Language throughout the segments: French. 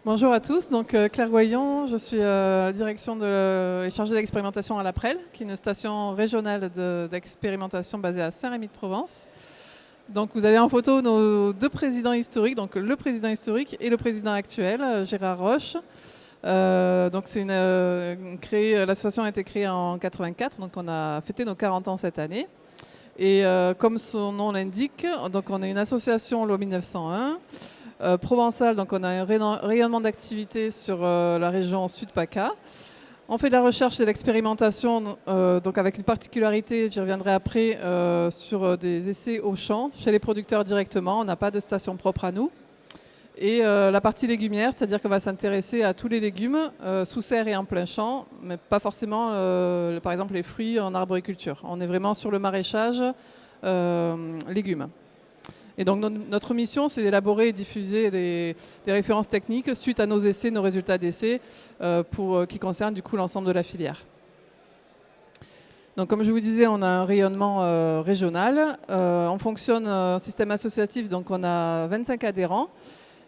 Bonjour à tous, donc Claire Goyon, je suis à la direction et chargée d'expérimentation à l'APREL, qui est une station régionale d'expérimentation basée à Saint-Rémy-de-Provence. Donc vous avez en photo nos deux présidents historiques, donc le président historique et le président actuel, Gérard Roche. Donc l'association a été créée en 84, donc on a fêté nos 40 ans cette année. Et comme son nom l'indique, donc on est une association loi 1901. Provençal, donc on a un rayonnement d'activité sur la région Sud-PACA. On fait de la recherche et de l'expérimentation, donc avec une particularité, j'y reviendrai après, sur des essais au champ, chez les producteurs directement. On n'a pas de station propre à nous. Et la partie légumière, c'est-à-dire qu'on va s'intéresser à tous les légumes, sous serre et en plein champ, mais pas forcément, par exemple, les fruits en arboriculture. On est vraiment sur le maraîchage légumes. Et donc notre mission, c'est d'élaborer et diffuser des références techniques suite à nos essais, nos résultats d'essais, qui concernent du coup l'ensemble de la filière. Donc comme je vous disais, on a un rayonnement régional. On fonctionne en système associatif, donc on a 25 adhérents.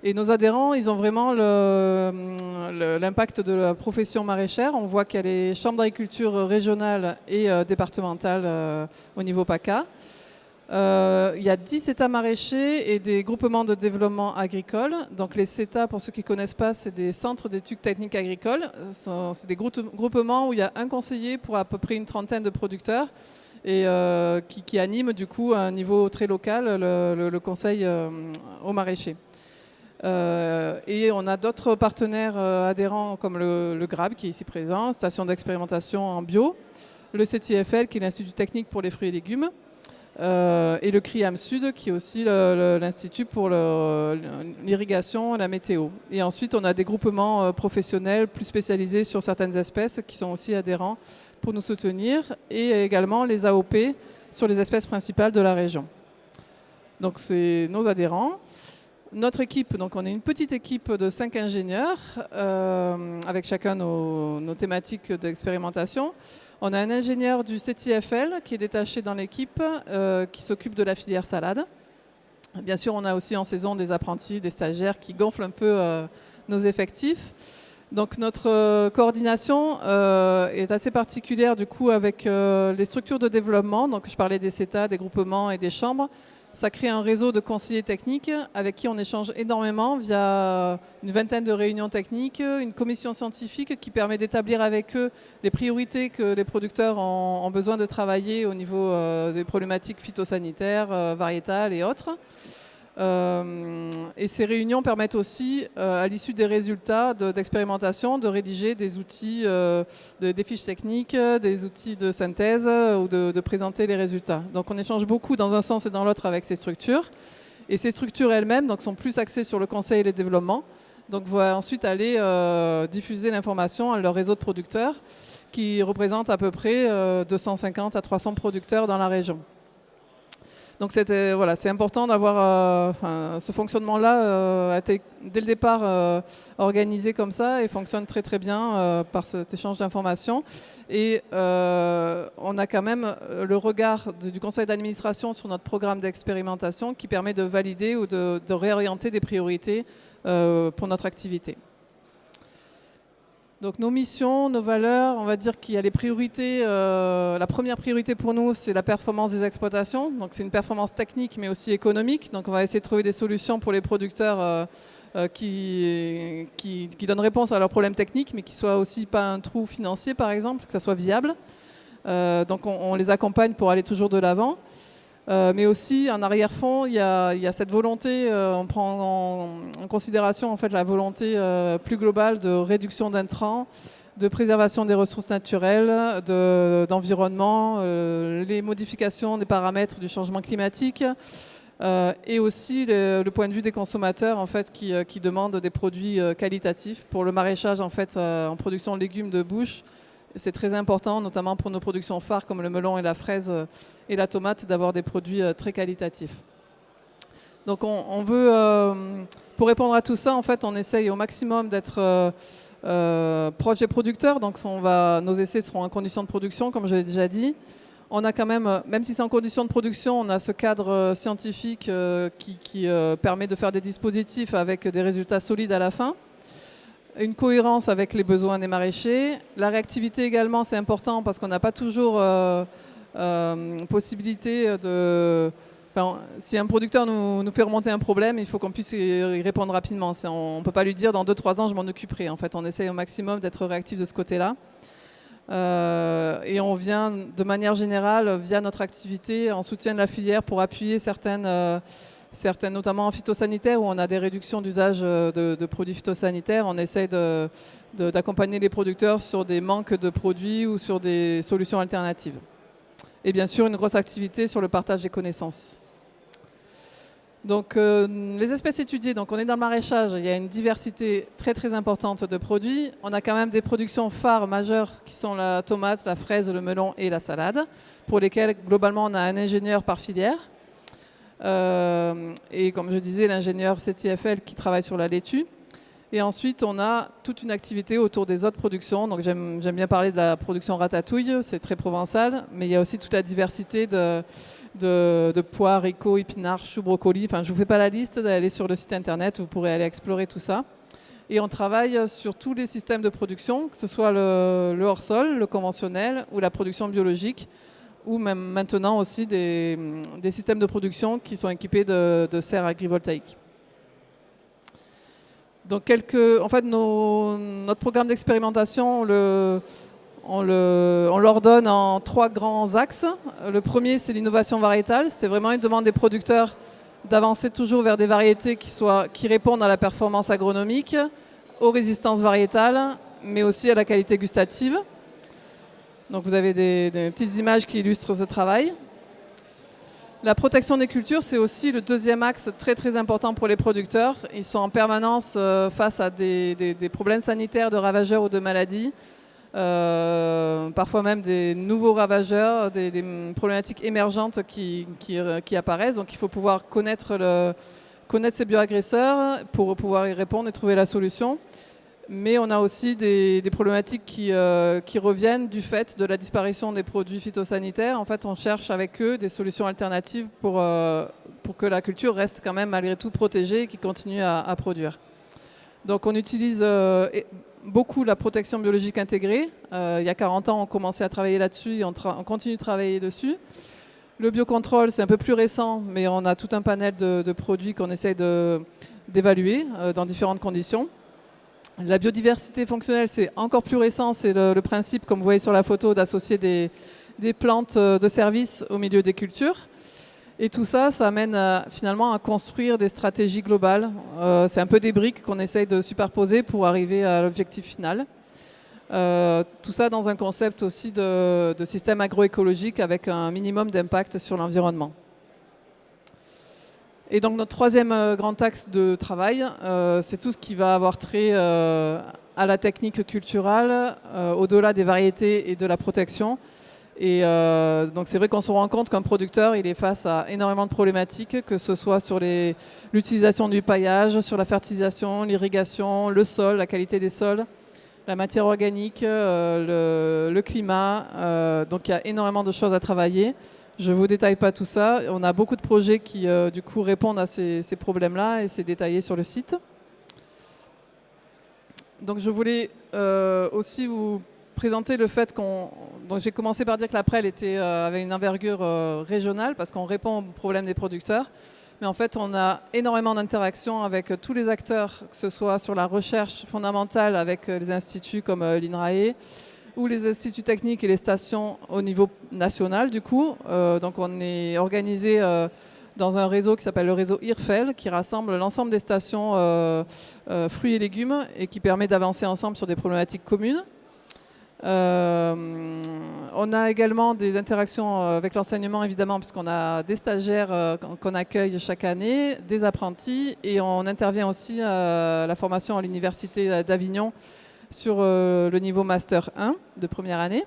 Et nos adhérents, ils ont vraiment l'impact de la profession maraîchère. On voit qu'il y a les chambres d'agriculture régionales et départementales au niveau PACA. Il y a 10 CETA maraîchers et des groupements de développement agricole. Donc les CETA, pour ceux qui ne connaissent pas, c'est des centres d'études techniques agricoles. C'est des groupements où il y a un conseiller pour à peu près une trentaine de producteurs et qui animent du coup à un niveau très local le conseil aux maraîchers. Et on a d'autres partenaires adhérents comme le GRAB qui est ici présent, station d'expérimentation en bio, le CTFL qui est l'Institut technique pour les fruits et légumes, et le CRIAM Sud qui est aussi l'Institut pour l'irrigation et la météo. Et ensuite on a des groupements professionnels plus spécialisés sur certaines espèces qui sont aussi adhérents pour nous soutenir, et également les AOP sur les espèces principales de la région. Donc c'est nos adhérents. Notre équipe, donc on est une petite équipe de 5 ingénieurs avec chacun nos thématiques d'expérimentation. On a un ingénieur du CTFL qui est détaché dans l'équipe, qui s'occupe de la filière salade. Bien sûr, on a aussi en saison des apprentis, des stagiaires qui gonflent un peu nos effectifs. Donc notre coordination est assez particulière du coup avec les structures de développement. Donc je parlais des CETA, des groupements et des chambres. Ça crée un réseau de conseillers techniques avec qui on échange énormément via une vingtaine de réunions techniques, une commission scientifique qui permet d'établir avec eux les priorités que les producteurs ont besoin de travailler au niveau des problématiques phytosanitaires, variétales et autres. Et ces réunions permettent aussi, à l'issue des résultats d'expérimentation, de rédiger des outils, des fiches techniques, des outils de synthèse ou de présenter les résultats. Donc on échange beaucoup dans un sens et dans l'autre avec ces structures. Et ces structures elles-mêmes donc, sont plus axées sur le conseil et le développement. Donc vont ensuite aller diffuser l'information à leur réseau de producteurs qui représente à peu près 250 à 300 producteurs dans la région. Donc c'est important d'avoir ce fonctionnement-là a été dès le départ organisé comme ça et fonctionne très très bien par cet échange d'informations. Et on a quand même le regard du conseil d'administration sur notre programme d'expérimentation qui permet de valider ou de réorienter des priorités pour notre activité. Donc nos missions, nos valeurs, on va dire qu'il y a les priorités. La première priorité pour nous, c'est la performance des exploitations. Donc c'est une performance technique mais aussi économique. Donc on va essayer de trouver des solutions pour les producteurs qui donnent réponse à leurs problèmes techniques mais qui ne soient aussi pas un trou financier par exemple, que ça soit viable. Donc on les accompagne pour aller toujours de l'avant. Mais aussi en arrière-fond, il y a cette volonté, on prend en considération en fait, la volonté plus globale de réduction d'intrants, de préservation des ressources naturelles, d'environnement, les modifications des paramètres du changement climatique et aussi le point de vue des consommateurs en fait, qui demandent des produits qualitatifs. Pour le maraîchage en, fait, en production de légumes de bouche, c'est très important, notamment pour nos productions phares comme le melon et la fraise et la tomate, d'avoir des produits très qualitatifs. Donc on veut, pour répondre à tout ça, en fait, on essaye au maximum d'être proche des producteurs. Donc nos essais seront en conditions de production, comme je l'ai déjà dit. On a quand même si c'est en conditions de production, on a ce cadre scientifique qui permet de faire des dispositifs avec des résultats solides à la fin. une cohérence avec les besoins des maraîchers. La réactivité également, c'est important parce qu'on n'a pas toujours possibilité de... Enfin, si un producteur nous fait remonter un problème, il faut qu'on puisse y répondre rapidement. On ne peut pas lui dire dans 2-3 ans, je m'en occuperai. En fait, on essaye au maximum d'être réactif de ce côté-là. Et on vient de manière générale, via notre activité, en soutien de la filière pour appuyer certaines notamment en phytosanitaire, où on a des réductions d'usage de produits phytosanitaires. On essaye d'accompagner les producteurs sur des manques de produits ou sur des solutions alternatives. Et bien sûr, une grosse activité sur le partage des connaissances. Donc, les espèces étudiées, donc on est dans le maraîchage, il y a une diversité très très importante de produits. On a quand même des productions phares majeures qui sont la tomate, la fraise, le melon et la salade, pour lesquelles globalement on a un ingénieur par filière. Et comme je disais, l'ingénieur CTFL qui travaille sur la laitue. Et ensuite, on a toute une activité autour des autres productions. Donc j'aime bien parler de la production ratatouille, c'est très provençal, mais il y a aussi toute la diversité de pois, haricots, épinards, choux, brocolis. Enfin, je ne vous fais pas la liste, d'aller sur le site internet, vous pourrez aller explorer tout ça. Et on travaille sur tous les systèmes de production, que ce soit le hors-sol, le conventionnel ou la production biologique, ou même maintenant aussi des systèmes de production qui sont équipés de serres agrivoltaïques. Donc en fait, notre programme d'expérimentation, on l'ordonne en 3 grands axes. Le premier, c'est l'innovation variétale. C'était vraiment une demande des producteurs d'avancer toujours vers des variétés qui répondent à la performance agronomique, aux résistances variétales, mais aussi à la qualité gustative. Donc vous avez des petites images qui illustrent ce travail. La protection des cultures, c'est aussi le deuxième axe très très important pour les producteurs. Ils sont en permanence face à des problèmes sanitaires de ravageurs ou de maladies, parfois même des nouveaux ravageurs, des problématiques émergentes qui apparaissent. Donc il faut pouvoir connaître ces bioagresseurs pour pouvoir y répondre et trouver la solution. Mais on a aussi des problématiques qui reviennent du fait de la disparition des produits phytosanitaires. En fait, on cherche avec eux des solutions alternatives pour que la culture reste quand même malgré tout protégée et qu'ils continuent à produire. Donc on utilise beaucoup la protection biologique intégrée. Il y a 40 ans, on commençait à travailler là-dessus et on continue de travailler dessus. Le biocontrôle, c'est un peu plus récent, mais on a tout un panel de produits qu'on essaye d'évaluer dans différentes conditions. La biodiversité fonctionnelle, c'est encore plus récent. C'est le principe, comme vous voyez sur la photo, d'associer des plantes de service au milieu des cultures. Et tout ça, ça amène finalement à construire des stratégies globales. C'est un peu des briques qu'on essaye de superposer pour arriver à l'objectif final. Tout ça dans un concept aussi de système agroécologique avec un minimum d'impact sur l'environnement. Et donc notre troisième grand axe de travail, c'est tout ce qui va avoir trait à la technique culturale, au-delà des variétés et de la protection. Et donc c'est vrai qu'on se rend compte qu'un producteur, il est face à énormément de problématiques, que ce soit sur l'utilisation du paillage, sur la fertilisation, l'irrigation, le sol, la qualité des sols, la matière organique, le climat. Donc il y a énormément de choses à travailler. Je ne vous détaille pas tout ça. On a beaucoup de projets qui, du coup, répondent à ces problèmes-là et c'est détaillé sur le site. Donc, je voulais aussi vous présenter le fait donc j'ai commencé par dire que la PREL avait une envergure régionale parce qu'on répond aux problèmes des producteurs. Mais en fait, on a énormément d'interactions avec tous les acteurs, que ce soit sur la recherche fondamentale avec les instituts comme l'INRAE, ou les instituts techniques et les stations au niveau national du coup. Donc on est organisé dans un réseau qui s'appelle le réseau IRFEL, qui rassemble l'ensemble des stations fruits et légumes et qui permet d'avancer ensemble sur des problématiques communes. On a également des interactions avec l'enseignement évidemment, puisqu'on a des stagiaires qu'on accueille chaque année, des apprentis, et on intervient aussi à la formation à l'université d'Avignon sur le niveau Master 1 de première année.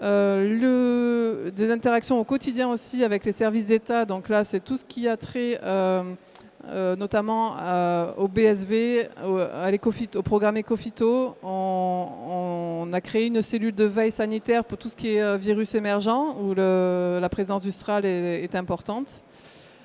Des interactions au quotidien aussi avec les services d'État. Donc là, c'est tout ce qui a trait notamment au BSV, au programme Ecophyto. On a créé une cellule de veille sanitaire pour tout ce qui est virus émergent, où la présence du SRAL est importante.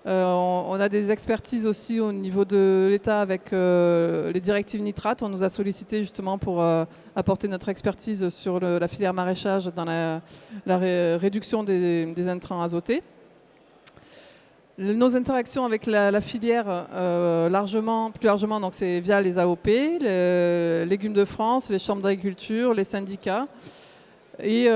On a des expertises aussi au niveau de l'État avec les directives nitrates. On nous a sollicité justement pour apporter notre expertise sur la filière maraîchage dans la réduction des intrants azotés. Nos interactions avec la filière, plus largement, donc c'est via les AOP, les Légumes de France, les chambres d'agriculture, les syndicats. Et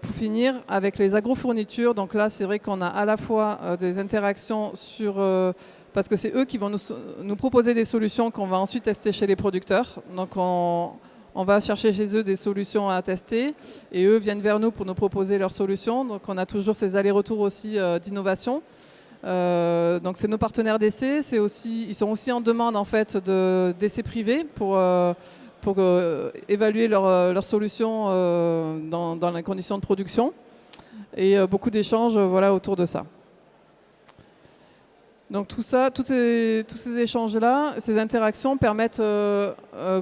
pour finir, avec les agrofournitures, donc là, c'est vrai qu'on a à la fois des interactions parce que c'est eux qui vont nous proposer des solutions qu'on va ensuite tester chez les producteurs. Donc on va chercher chez eux des solutions à tester et eux viennent vers nous pour nous proposer leurs solutions. Donc on a toujours ces allers-retours aussi d'innovation. Donc c'est nos partenaires d'essai, ils sont aussi en demande en fait d'essais privés pour évaluer leurs solutions dans les conditions de production et beaucoup d'échanges autour de ça. Donc tout ça, tous ces échanges-là, ces interactions permettent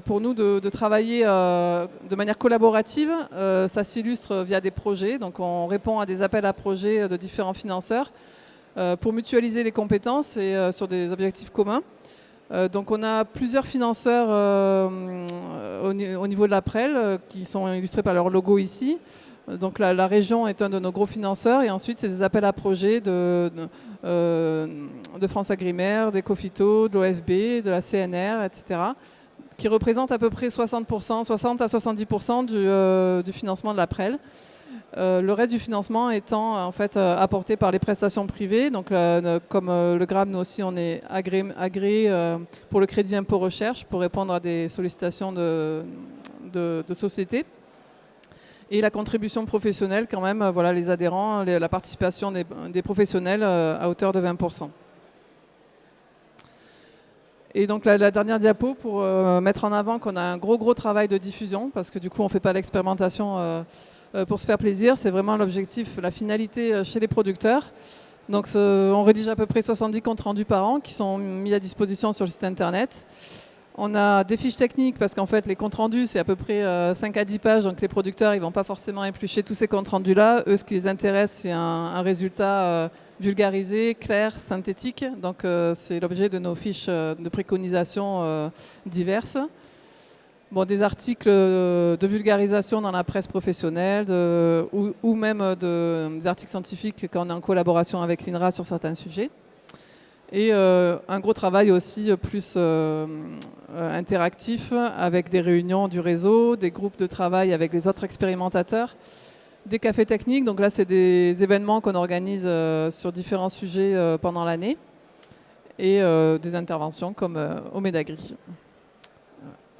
pour nous de travailler de manière collaborative. Ça s'illustre via des projets, donc on répond à des appels à projets de différents financeurs pour mutualiser les compétences et sur des objectifs communs. Donc on a plusieurs financeurs au niveau de l'APREL qui sont illustrés par leur logo ici. Donc la région est un de nos gros financeurs et ensuite c'est des appels à projets de France Agrimaire, d'Ecofito, de l'OFB, de la CNR, etc. qui représentent à peu près 60 à 70% du financement de l'APREL. Le reste du financement étant en fait apporté par les prestations privées. Donc, comme le GRAM, nous aussi, on est agréé pour le crédit impôt recherche pour répondre à des sollicitations de sociétés. Et la contribution professionnelle, quand même, les adhérents, la participation des professionnels à hauteur de 20%. Et donc la dernière diapo pour mettre en avant qu'on a un gros travail de diffusion, parce que du coup, on ne fait pas l'expérimentation pour se faire plaisir, c'est vraiment l'objectif, la finalité chez les producteurs. Donc on rédige à peu près 70 comptes rendus par an qui sont mis à disposition sur le site internet. On a des fiches techniques parce qu'en fait les comptes rendus c'est à peu près 5 à 10 pages, donc les producteurs ils ne vont pas forcément éplucher tous ces comptes rendus là. Eux ce qui les intéresse c'est un résultat vulgarisé, clair, synthétique. Donc c'est l'objet de nos fiches de préconisation diverses. Bon, des articles de vulgarisation dans la presse professionnelle ou même des articles scientifiques quand on est en collaboration avec l'INRA sur certains sujets. Et un gros travail aussi plus interactif avec des réunions du réseau, des groupes de travail avec les autres expérimentateurs, des cafés techniques. Donc là, c'est des événements qu'on organise sur différents sujets pendant l'année et des interventions comme au Médagri.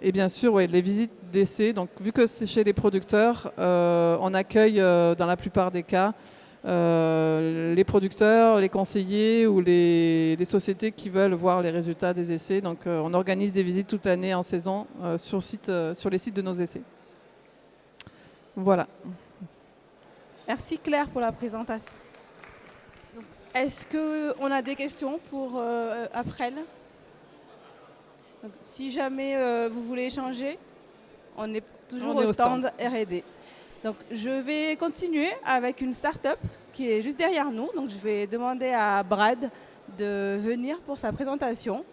Et bien sûr, les visites d'essai. Donc, vu que c'est chez les producteurs, on accueille dans la plupart des cas les producteurs, les conseillers ou les sociétés qui veulent voir les résultats des essais. Donc, on organise des visites toute l'année en saison sur les sites de nos essais. Voilà. Merci Claire pour la présentation. Est-ce qu'on a des questions pour Aprel ? Donc, si jamais vous voulez échanger, on est toujours au stand R&D. Donc, je vais continuer avec une start-up qui est juste derrière nous. Donc, je vais demander à Brad de venir pour sa présentation.